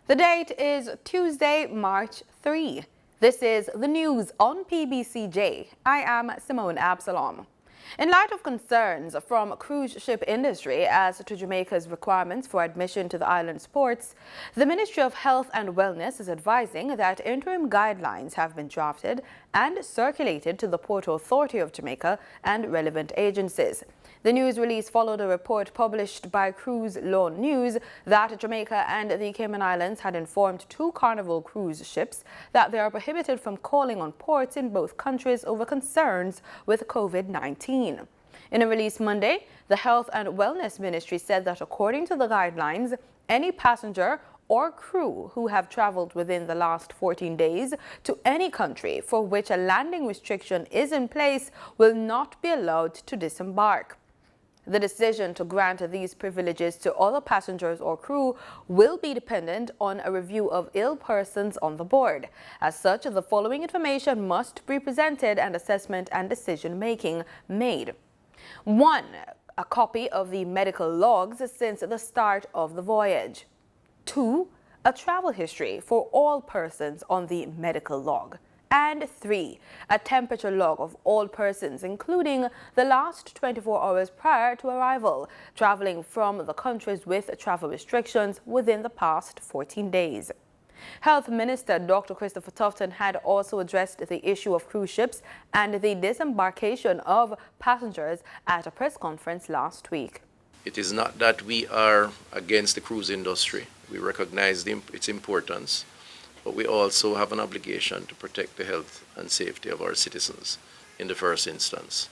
The date is Tuesday, March 3. This is the news on PBCJ. I am Simone Absalom. In light of concerns from cruise ship industry as to Jamaica's requirements for admission to the island's ports, the Ministry of Health and Wellness is advising that interim guidelines have been drafted and circulated to the Port Authority of Jamaica and relevant agencies. The news release followed a report published by Cruise Law News that Jamaica and the Cayman Islands had informed two Carnival cruise ships that they are prohibited from calling on ports in both countries over concerns with COVID-19. In a release Monday, the Health and Wellness Ministry said that according to the guidelines, any passenger or crew who have traveled within the last 14 days to any country for which a landing restriction is in place will not be allowed to disembark. The decision to grant these privileges to other passengers or crew will be dependent on a review of ill persons on the board. As such, the following information must be presented and assessment and decision-making made. 1. A copy of the medical logs since the start of the voyage. 2. A travel history for all persons on the medical log. And 3. A temperature log of all persons, including the last 24 hours prior to arrival, traveling from the countries with travel restrictions within the past 14 days. Health Minister Dr. Christopher Tufton had also addressed the issue of cruise ships and the disembarkation of passengers at a press conference last week. It is not that we are against the cruise industry. We recognize its importance. But we also have an obligation to protect the health and safety of our citizens in the first instance.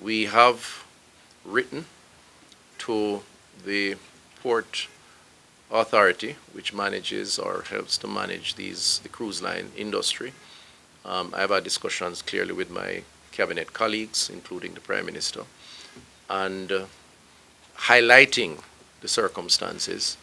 We have written to the Port Authority, which manages or helps to manage the cruise line industry. I have had discussions clearly with my cabinet colleagues, including the Prime Minister, and highlighting the circumstances.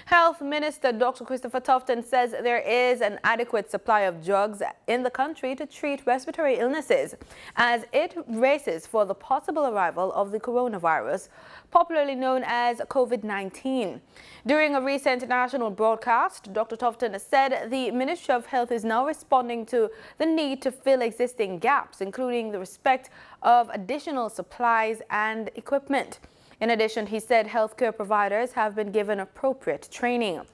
Health Minister Dr. Christopher Tufton says there is an adequate supply of drugs in the country to treat respiratory illnesses as it races for the possible arrival of the coronavirus, popularly known as COVID-19. During a recent national broadcast, Dr. Tufton said the Ministry of Health is now responding to the need to fill existing gaps, including the respect of additional supplies and equipment. In addition, he said healthcare providers have been given appropriate training.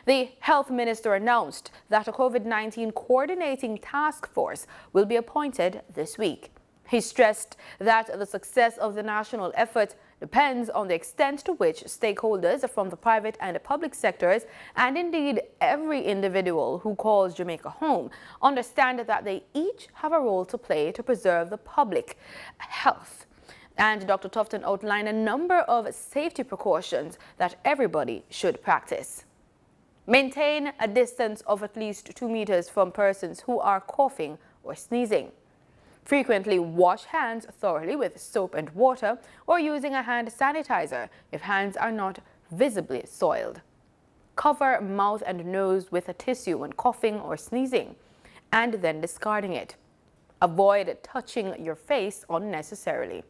The health minister announced that a COVID-19 coordinating task force will be appointed this week. He stressed that the success of the national effort depends on the extent to which stakeholders from the private and public sectors, and indeed every individual who calls Jamaica home, understand that they each have a role to play to preserve the public health. And Dr. Tufton outlined a number of safety precautions that everybody should practice. Maintain a distance of at least 2 meters from persons who are coughing or sneezing. Frequently wash hands thoroughly with soap and water or using a hand sanitizer if hands are not visibly soiled. Cover mouth and nose with a tissue when coughing or sneezing, and then discarding it. Avoid touching your face unnecessarily.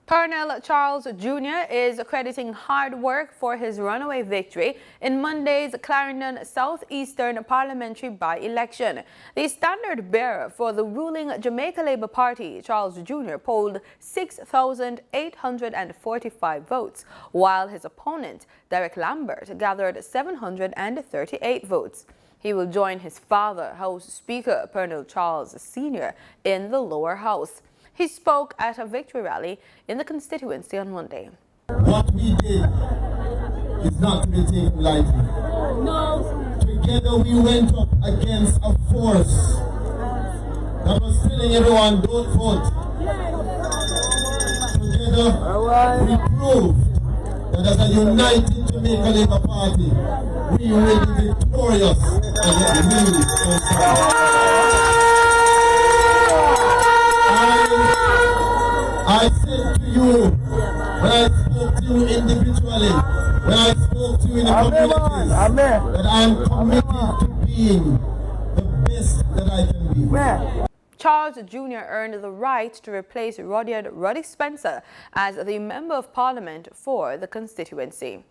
Colonel Charles Jr. is crediting hard work for his runaway victory in Monday's Clarendon Southeastern Parliamentary by-election. The standard bearer for the ruling Jamaica Labour Party, Charles Jr., polled 6,845 votes, while his opponent, Derek Lambert, gathered 738 votes. He will join his father, House Speaker Colonel Charles Sr., in the lower house. He spoke at a victory rally in the constituency on Monday. What we did is not to be taken lightly. No. Together we went up against a force that was telling everyone, don't vote. Together we proved that as a united Jamaica Labour Party, we will be victorious against the I said to you, when I spoke to you individually, when I spoke to you in the communities, that I am committed to being the best that I can be. Charles Jr. earned the right to replace Rudyard Ruddy Spencer as the Member of Parliament for the constituency.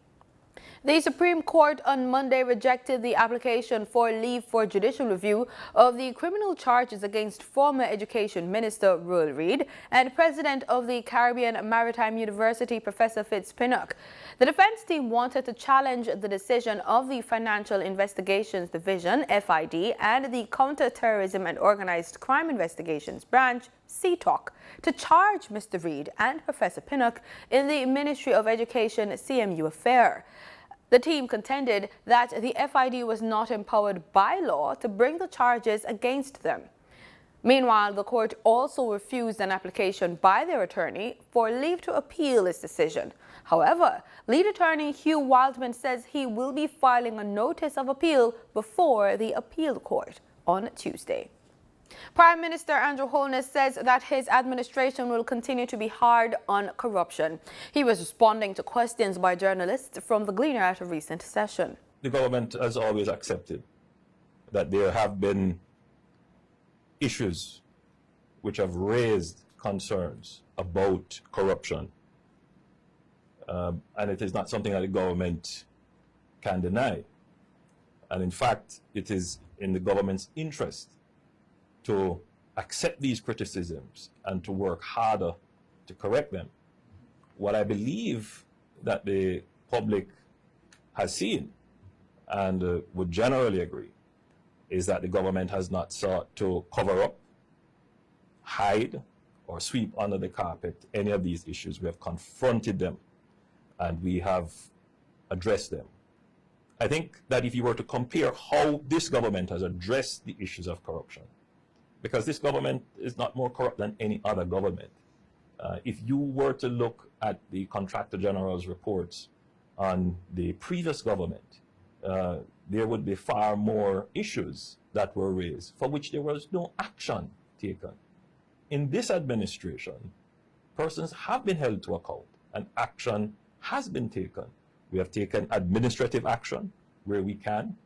The Supreme Court on Monday rejected the application for leave for judicial review of the criminal charges against former Education Minister Reid and President of the Caribbean Maritime University Professor Pinnock. The defense team wanted to challenge the decision of the Financial Investigations Division, FID, and the Counter-Terrorism and Organized Crime Investigations Branch, CTOC, to charge Mr. Reid and Professor Pinnock in the Ministry of Education CMU affair. The team contended that the FID was not empowered by law to bring the charges against them. Meanwhile, the court also refused an application by their attorney for leave to appeal its decision. However, lead attorney Hugh Wildman says he will be filing a notice of appeal before the appeal court on Tuesday. Prime Minister Andrew Holness says that his administration will continue to be hard on corruption. He was responding to questions by journalists from the Gleaner at a recent session. The government has always accepted that there have been issues which have raised concerns about corruption. And it is not something that the government can deny. And in fact, it is in the government's interest to accept these criticisms and to work harder to correct them. What I believe that the public has seen and would generally agree is that the government has not sought to cover up, hide, or sweep under the carpet any of these issues. We have confronted them and we have addressed them. I think that if you were to compare how this government has addressed the issues of corruption, because this government is not more corrupt than any other government. If you were to look at the Contractor General's reports on the previous government, there would be far more issues that were raised for which there was no action taken. In this administration, persons have been held to account and action has been taken. We have taken administrative action where we can.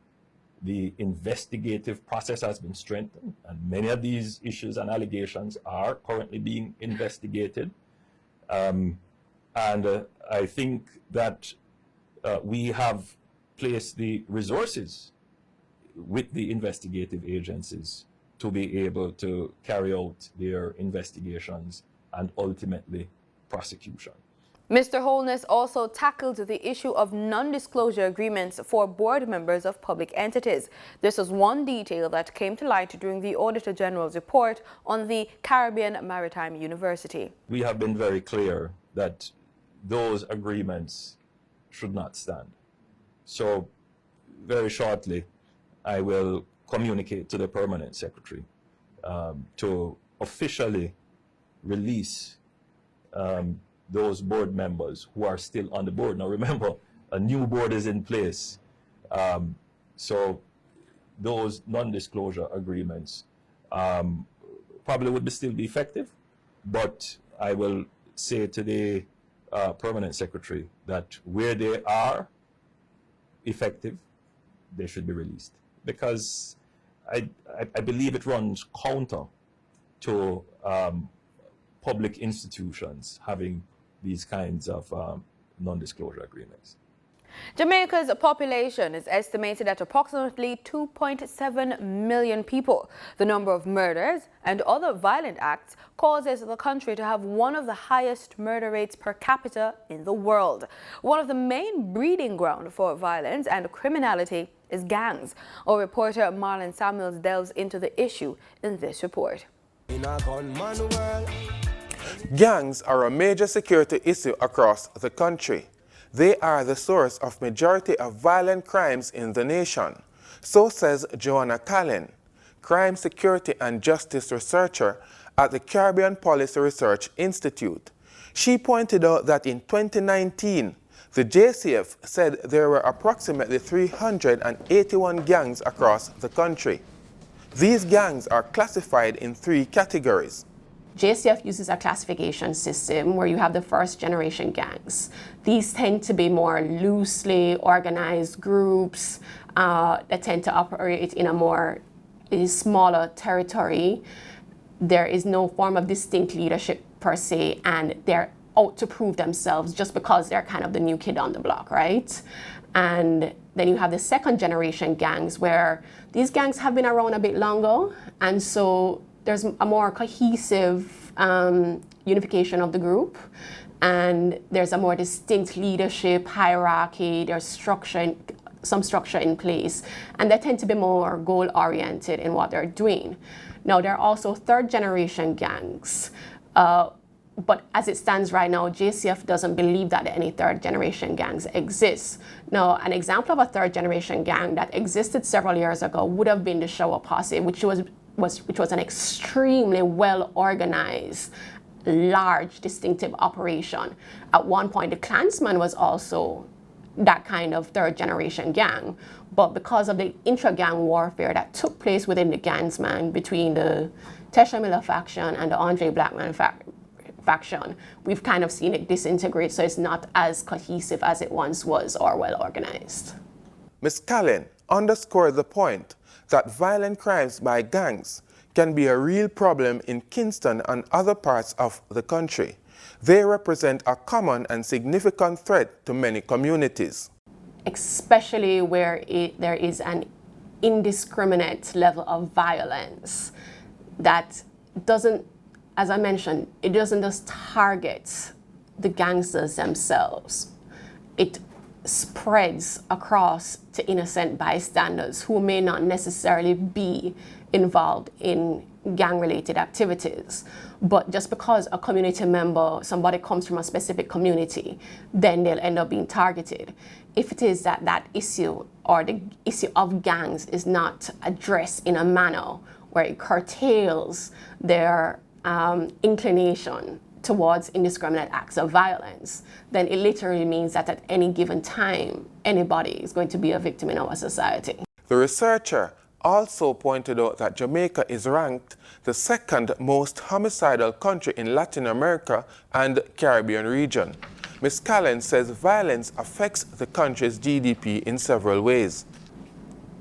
The investigative process has been strengthened, and many of these issues and allegations are currently being investigated. I think that we have placed the resources with the investigative agencies to be able to carry out their investigations and ultimately prosecution. Mr. Holness also tackled the issue of non-disclosure agreements for board members of public entities. This was one detail that came to light during the Auditor General's report on the Caribbean Maritime University. We have been very clear that those agreements should not stand. So very shortly, I will communicate to the Permanent Secretary to officially release those board members who are still on the board. Now remember, a new board is in place. So those non-disclosure agreements probably would still be effective, but I will say to the Permanent Secretary that where they are effective, they should be released. Because I believe it runs counter to public institutions having these kinds of non-disclosure agreements. Jamaica's population is estimated at approximately 2.7 million people. The number of murders and other violent acts causes the country to have one of the highest murder rates per capita in the world. One of the main breeding grounds for violence and criminality is gangs. Our reporter Marlon Samuels delves into the issue in this report. In a gunman world. Gangs are a major security issue across the country. They are the source of majority of violent crimes in the nation. So says Joanna Callen, crime security and justice researcher at the Caribbean Policy Research Institute. She pointed out that in 2019, the JCF said there were approximately 381 gangs across the country. These gangs are classified in 3 categories. JCF uses a classification system where you have the first generation gangs. These tend to be more loosely organized groups that tend to operate in a smaller territory. There is no form of distinct leadership per se, and they're out to prove themselves just because they're kind of the new kid on the block, right? And then you have the second generation gangs, where these gangs have been around a bit longer, and so there's a more cohesive unification of the group, and there's a more distinct leadership, hierarchy, there's some structure in place, and they tend to be more goal-oriented in what they're doing. Now, there are also third generation gangs, but as it stands right now, JCF doesn't believe that any third generation gangs exist. Now, an example of a third generation gang that existed several years ago would have been the Shower Posse, which was an extremely well organized, large, distinctive operation. At one point, the Klansman was also that kind of third generation gang, but because of the intra-gang warfare that took place within the gangsman between the Tesha Miller faction and the Andre Blackman faction, we've kind of seen it disintegrate, so it's not as cohesive as it once was or well organized. Ms. Callen underscored the point that violent crimes by gangs can be a real problem in Kingston and other parts of the country. They represent a common and significant threat to many communities. Especially where there is an indiscriminate level of violence that doesn't, as I mentioned, it doesn't just target the gangsters themselves. It spreads across to innocent bystanders who may not necessarily be involved in gang-related activities. But just because a community member, somebody comes from a specific community, then they'll end up being targeted. If it is that issue or the issue of gangs is not addressed in a manner where it curtails their inclination towards indiscriminate acts of violence, then it literally means that at any given time, anybody is going to be a victim in our society. The researcher also pointed out that Jamaica is ranked the second most homicidal country in Latin America and Caribbean region. Ms. Callen says violence affects the country's GDP in several ways.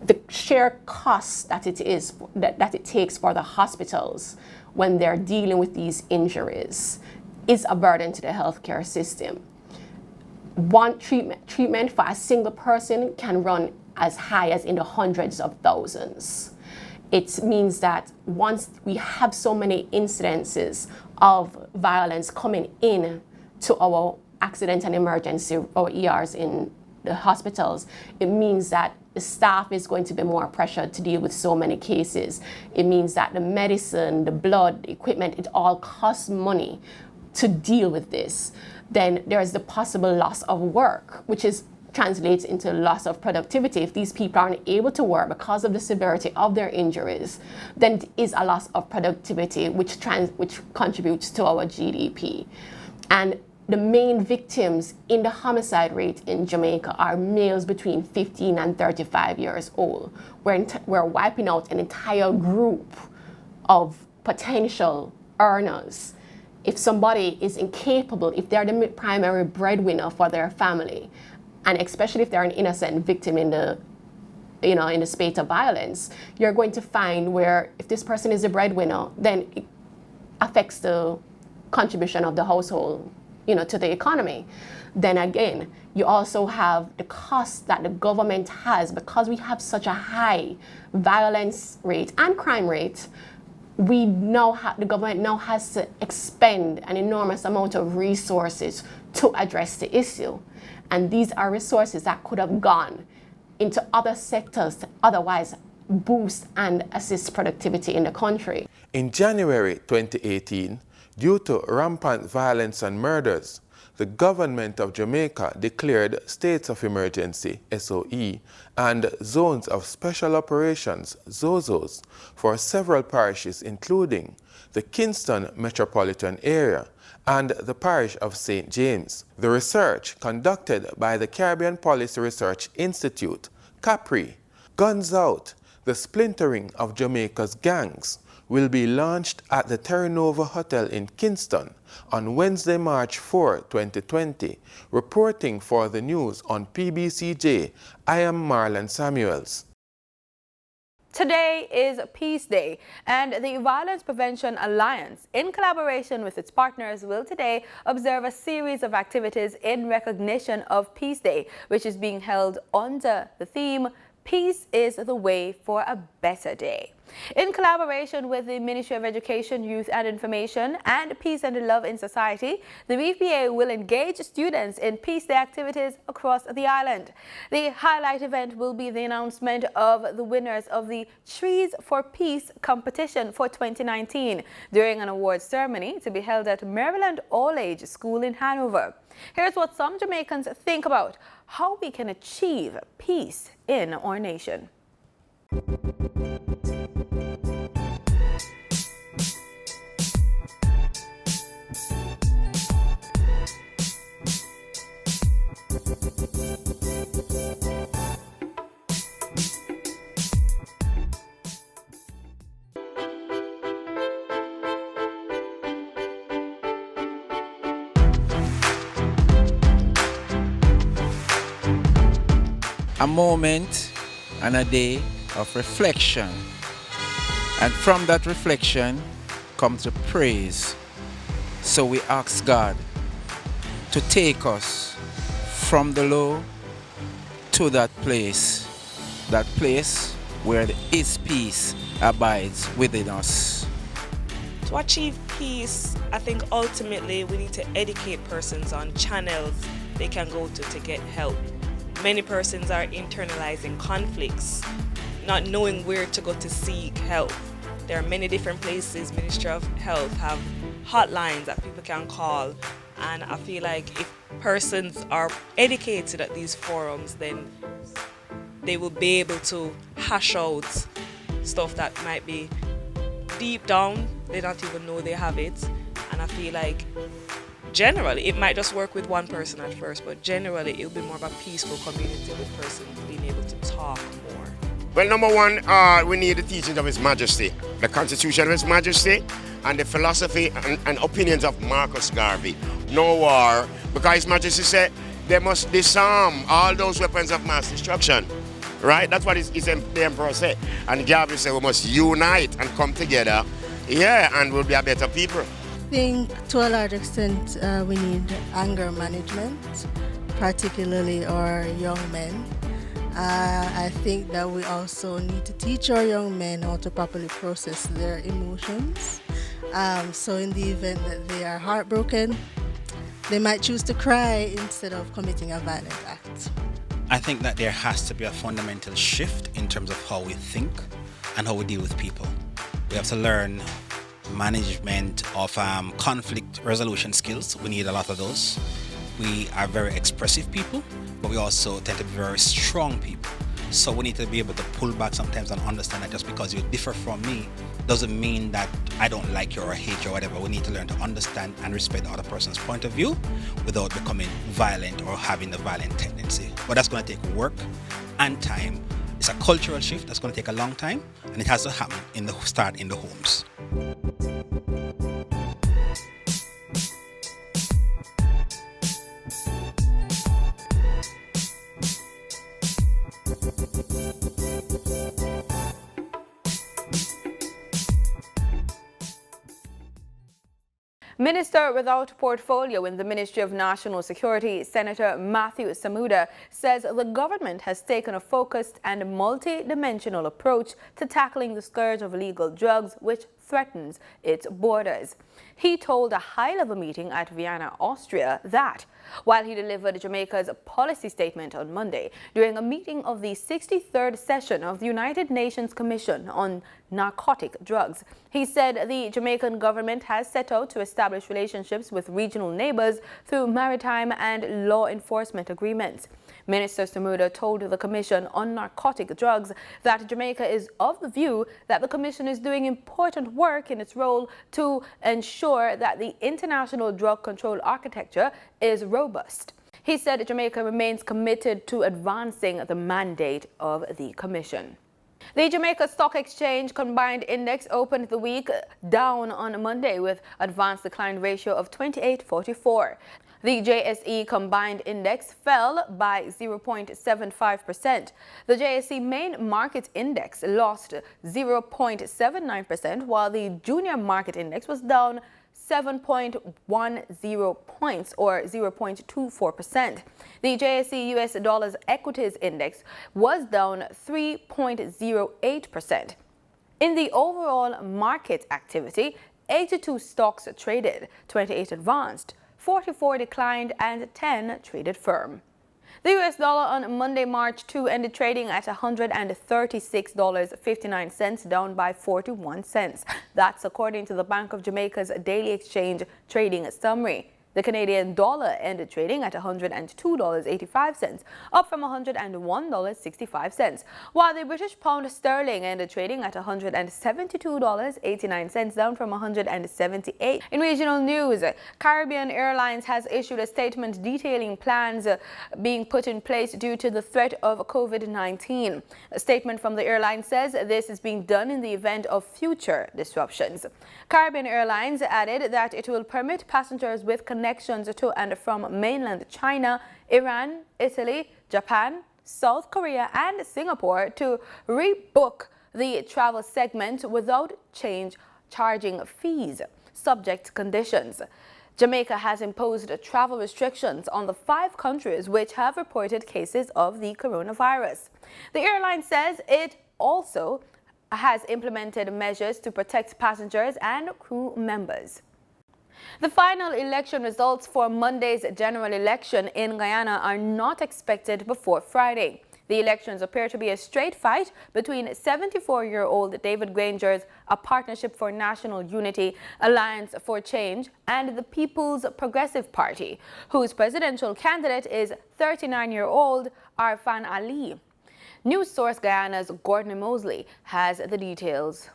The sheer cost that it takes for the hospitals when they're dealing with these injuries is a burden to the healthcare system. One treatment for a single person can run as high as in the hundreds of thousands. It means that once we have so many incidences of violence coming in to our accident and emergency or ERs in the hospitals, it means that the staff is going to be more pressured to deal with so many cases. It means that the medicine, the blood, the equipment, it all costs money to deal with this. Then there's the possible loss of work, which translates into loss of productivity. If these people aren't able to work because of the severity of their injuries, then it is a loss of productivity, which contributes to our GDP. And the main victims in the homicide rate in Jamaica are males between 15 and 35 years old. We're wiping out an entire group of potential earners. If somebody is incapable, if they're the primary breadwinner for their family, and especially if they're an innocent victim in the spate of violence, you're going to find where if this person is a breadwinner, then it affects the contribution of the household, to the economy. Then again, you also have the cost that the government has because we have such a high violence rate and crime rate. The government now has to expend an enormous amount of resources to address the issue. And these are resources that could have gone into other sectors to otherwise boost and assist productivity in the country. In January 2018, due to rampant violence and murders, the government of Jamaica declared states of emergency, SOE, and zones of special operations, ZOZOs, for several parishes including the Kingston metropolitan area and the parish of St. James. The research conducted by the Caribbean Policy Research Institute, CAPRI, guns out the splintering of Jamaica's gangs, will be launched at the Terra Nova Hotel in Kingston on Wednesday, March 4, 2020. Reporting for the news on PBCJ, I am Marlon Samuels. Today is Peace Day, and the Violence Prevention Alliance, in collaboration with its partners, will today observe a series of activities in recognition of Peace Day, which is being held under the theme, Peace is the Way for a Better Day. In collaboration with the Ministry of Education, Youth and Information and Peace and Love in Society, the VPA will engage students in Peace Day activities across the island. The highlight event will be the announcement of the winners of the Trees for Peace competition for 2019 during an awards ceremony to be held at Maryland All-Age School in Hanover. Here's what some Jamaicans think about how we can achieve peace in our nation. A moment and a day of reflection, and from that reflection comes the praise. So we ask God to take us from the low to that place where His peace abides within us. To achieve peace, I think ultimately we need to educate persons on channels they can go to get help. Many persons are internalizing conflicts, not knowing where to go to seek help. There are many different places. Ministry of Health have hotlines that people can call, and I feel like if persons are educated at these forums, then they will be able to hash out stuff that might be deep down, they don't even know they have it. And I feel like generally, it might just work with one person at first, but generally it'll be more of a peaceful community with persons being able to talk more. Well, number one, we need the teachings of His Majesty, the Constitution of His Majesty, and the philosophy and opinions of Marcus Garvey. No war, because His Majesty said they must disarm all those weapons of mass destruction. Right? That's what the Emperor said. And Garvey said we must unite and come together, and we'll be a better people. I think to a large extent we need anger management, particularly our young men. I think that we also need to teach our young men how to properly process their emotions. So in the event that they are heartbroken, they might choose to cry instead of committing a violent act. I think that there has to be a fundamental shift in terms of how we think and how we deal with people. We have to learn management of conflict resolution skills. We need a lot of those. We are very expressive people, but we also tend to be very strong people. So we need to be able to pull back sometimes and understand that just because you differ from me doesn't mean that I don't like you or hate you or whatever. We need to learn to understand and respect the other person's point of view without becoming violent or having a violent tendency. But that's going to take work and time. It's a cultural shift that's going to take a long time, and it has to happen start in the homes. Minister without portfolio in the Ministry of National Security, Senator Matthew Samuda, says the government has taken a focused and multi-dimensional approach to tackling the scourge of illegal drugs, which threatens its borders. He told a high-level meeting at Vienna, Austria, that while he delivered Jamaica's policy statement on Monday during a meeting of the 63rd session of the United Nations Commission on Narcotic Drugs, he said the Jamaican government has set out to establish relationships with regional neighbors through maritime and law enforcement agreements. Minister Samuda told the Commission on Narcotic Drugs that Jamaica is of the view that the Commission is doing important work in its role to ensure that the international drug control architecture is robust. He said Jamaica remains committed to advancing the mandate of the Commission. The Jamaica Stock Exchange Combined Index opened the week down on Monday with advanced decline ratio of 28.44. The JSE Combined Index fell by 0.75%. The JSE Main Market Index lost 0.79%, while the Junior Market Index was down 7.10 points or 0.24%. The JSE US Dollars Equities Index was down 3.08%. In the overall market activity, 82 stocks traded, 28 advanced, 44 declined and 10 traded firm. The US dollar on Monday, March 2 ended trading at $136.59, down by 41 cents. That's according to the Bank of Jamaica's daily exchange trading summary. The Canadian dollar ended trading at $102.85, up from $101.65, while the British pound sterling ended trading at $172.89, down from $178. In regional news, Caribbean Airlines has issued a statement detailing plans being put in place due to the threat of COVID-19. A statement from the airline says this is being done in the event of future disruptions. Caribbean Airlines added that it will permit passengers with connections to and from mainland China, Iran, Italy, Japan, South Korea and Singapore to rebook the travel segment without charging fees, subject to conditions. Jamaica has imposed travel restrictions on the 5 countries which have reported cases of the coronavirus. The airline says it also has implemented measures to protect passengers and crew members. The final election results for Monday's general election in Guyana are not expected before Friday. The elections appear to be a straight fight between 74-year-old David Granger's A Partnership for National Unity, Alliance for Change, and the People's Progressive Party, whose presidential candidate is 39-year-old Arfan Ali. News source Guyana's Gordon Mosley has the details.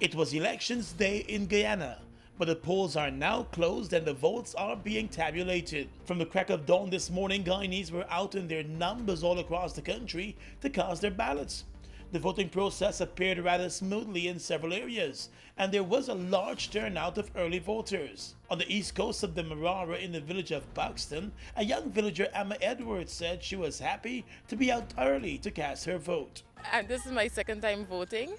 It was elections day in Guyana, but the polls are now closed and the votes are being tabulated. From the crack of dawn this morning, Guyanese were out in their numbers all across the country to cast their ballots. The voting process appeared rather smoothly in several areas, and there was a large turnout of early voters. On the east coast of the Marara in the village of Buxton, a young villager, Emma Edwards, said she was happy to be out early to cast her vote. And this is my second time voting,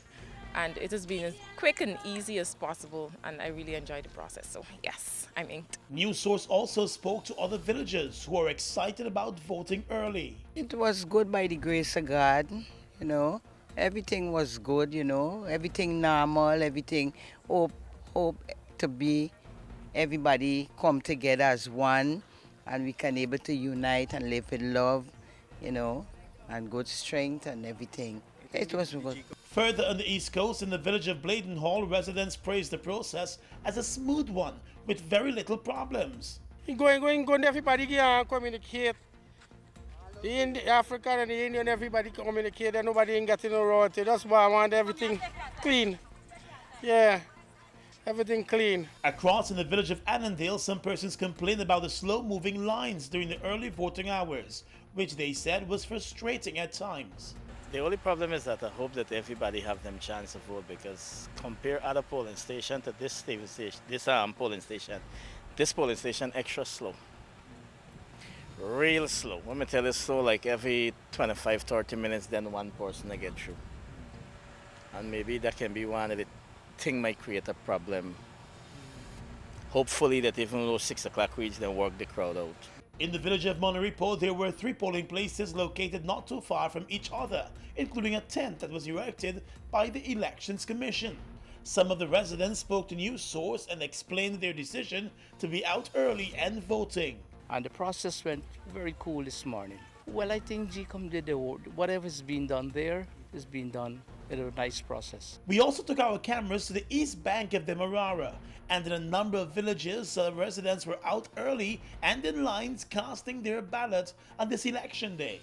and it has been as quick and easy as possible, and I really enjoyed the process. So yes, I'm inked. News source also spoke to other villagers who are excited about voting early. It was good by the grace of God, you know. Everything was good, you know. Everything normal, everything hope to be everybody come together as one, and we can able to unite and live with love, you know, and good strength and everything. It was good. Further on the east coast, in the village of Bladenhall, residents praised the process as a smooth one with very little problems. Going, everybody can communicate. The African and the Indian, everybody communicate and nobody ain't getting no royalty. That's why I want everything clean. Yeah, everything clean. Across in the village of Annandale, some persons complained about the slow-moving lines during the early voting hours, which they said was frustrating at times. The only problem is that I hope that everybody have them chance to vote, because compare other polling station to this polling station, this polling station extra slow. Real slow. Let me tell you, so like every 25-30 minutes, then one person to get through. And maybe that can be one of the things might create a problem. Hopefully that even though 6 o'clock reach, then work the crowd out. In the village of Monterepo, there were 3 polling places located not too far from each other, including a tent that was erected by the Elections Commission. Some of the residents spoke to News Source and explained their decision to be out early and voting. And the process went very cool this morning. Well, I think GCOM did whatever's been done there is being done in a nice process. We also took our cameras to the east bank of the Marara, and in a number of villages, residents were out early and in lines casting their ballot on this election day.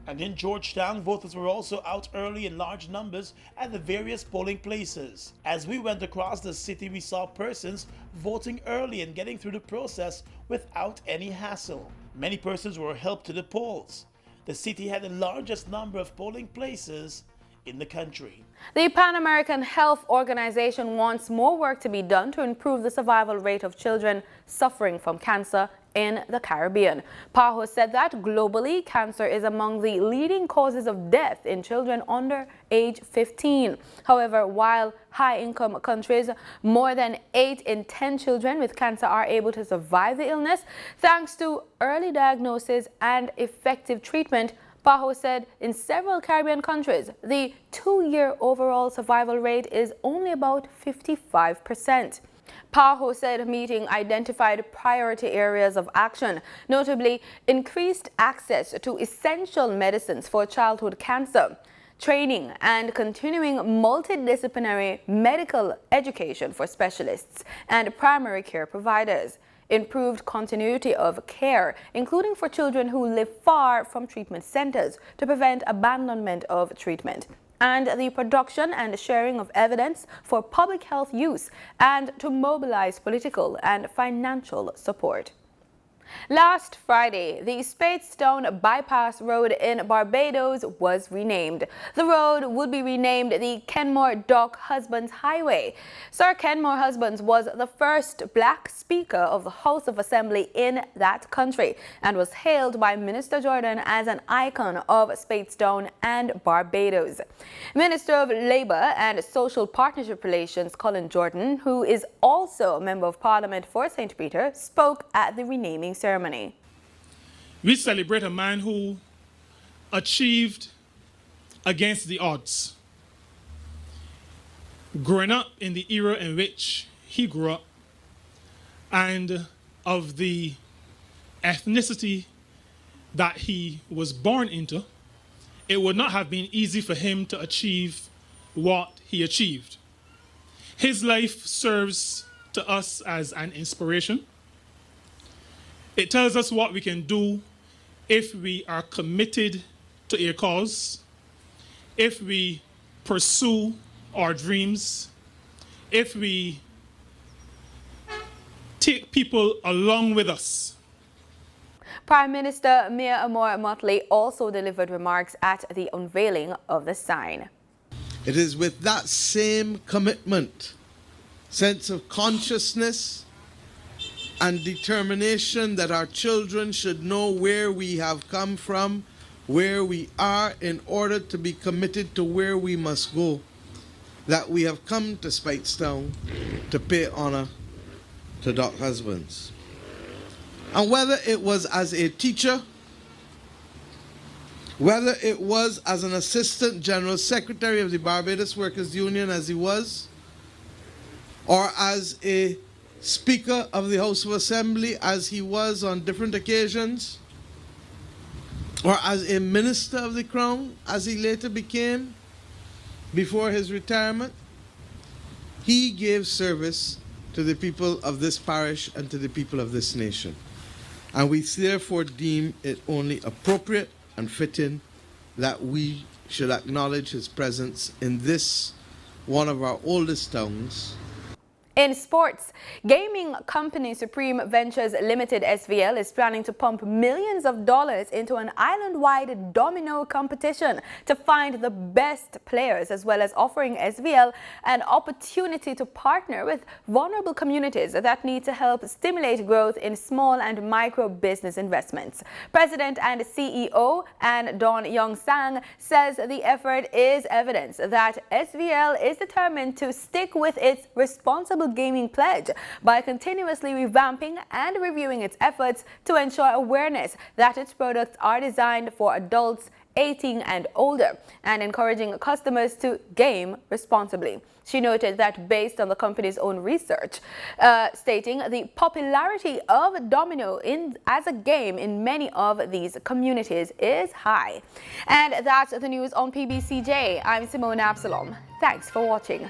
And in Georgetown, voters were also out early in large numbers at the various polling places. As we went across the city, we saw persons voting early and getting through the process without any hassle. Many persons were helped to the polls. The city had the largest number of polling places in the country. The Pan American Health Organization wants more work to be done to improve the survival rate of children suffering from cancer in the Caribbean. PAHO said that globally, cancer is among the leading causes of death in children under age 15. However, while high-income countries, more than 8 in 10 children with cancer are able to survive the illness thanks to early diagnosis and effective treatment. PAHO said in several Caribbean countries, the 2-year overall survival rate is only about 55%. PAHO said a meeting identified priority areas of action, notably increased access to essential medicines for childhood cancer, training and continuing multidisciplinary medical education for specialists and primary care providers, improved continuity of care, including for children who live far from treatment centers to prevent abandonment of treatment, and the production and sharing of evidence for public health use, and to mobilize political and financial support. Last Friday, the Speightstown bypass road in Barbados was renamed. The road would be renamed the Kenmore Dock Husbands Highway. Sir Kenmore Husbands was the first black Speaker of the House of Assembly in that country and was hailed by Minister Jordan as an icon of Speightstown and Barbados. Minister of Labour and Social Partnership Relations Colin Jordan, who is also a Member of Parliament for St. Peter, spoke at the renaming ceremony. We celebrate a man who achieved against the odds. Growing up in the era in which he grew up and of the ethnicity that he was born into, it would not have been easy for him to achieve what he achieved. His life serves to us as an inspiration. It tells us what we can do if we are committed to a cause, if we pursue our dreams, if we take people along with us. Prime Minister Mia Amor Motley also delivered remarks at the unveiling of the sign. It is with that same commitment, sense of consciousness, and determination that our children should know where we have come from, where we are, in order to be committed to where we must go, that we have come to Speightstown to pay honor to Dock Husbands. And whether it was as a teacher, whether it was as an Assistant General Secretary of the Barbados Workers' Union as he was, or as a Speaker of the House of Assembly as he was on different occasions, or as a Minister of the Crown as he later became before his retirement, he gave service to the people of this parish and to the people of this nation. And we therefore deem it only appropriate and fitting that we should acknowledge his presence in this, one of our oldest towns. In sports, gaming company Supreme Ventures Limited SVL is planning to pump millions of dollars into an island-wide domino competition to find the best players, as well as offering SVL an opportunity to partner with vulnerable communities that need to help stimulate growth in small and micro business investments. President and CEO Ann Dawn Young Sang says the effort is evidence that SVL is determined to stick with its responsible gaming pledge by continuously revamping and reviewing its efforts to ensure awareness that its products are designed for adults 18 and older and encouraging customers to game responsibly. She noted that based on the company's own research, stating the popularity of domino as a game in many of these communities is high. And that's the news on PBCJ. I'm Simone Absalom. Thanks for watching.